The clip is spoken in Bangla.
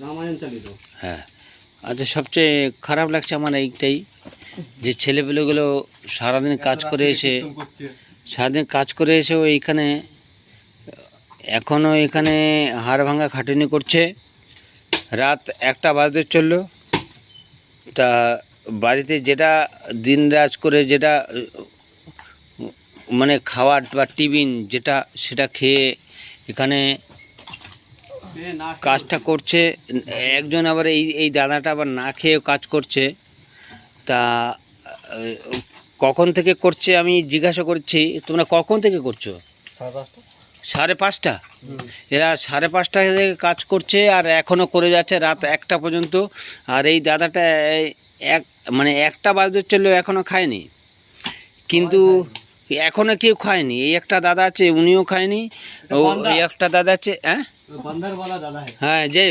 রামায়ণ চালিত। হ্যাঁ। আচ্ছা, সবচেয়ে খারাপ লাগছে আমার এইটাই যে ছেলেপেলেগুলো সারাদিন কাজ করে এসে এইখানে এখনও এখানে হাড় ভাঙা খাটুনি করছে। রাত 1টা বাজতে চললো। তা বাড়িতে যেটা দিনরাজ করে যেটা মানে খাওয়ার বা টিফিন যেটা সেটা খেয়ে এখানে কাজটা করছে। একজন আবার এই দাদাটা আবার না খেয়েও কাজ করছে। তা কখন থেকে করছে আমি জিজ্ঞাসা করছি, তোমরা কখন থেকে করছো? 5:30। এরা 5:30 থেকে কাজ করছে আর এখনও করে যাচ্ছে রাত 1টা পর্যন্ত। আর এই দাদাটা মানে 1টা বাজতে চললো এখনও খায়নি, কিন্তু এখনও কেউ খায়নি। এই একটা দাদা আছে, উনিও খায়নি। ও একটা দাদা আছে, হ্যাঁ, যে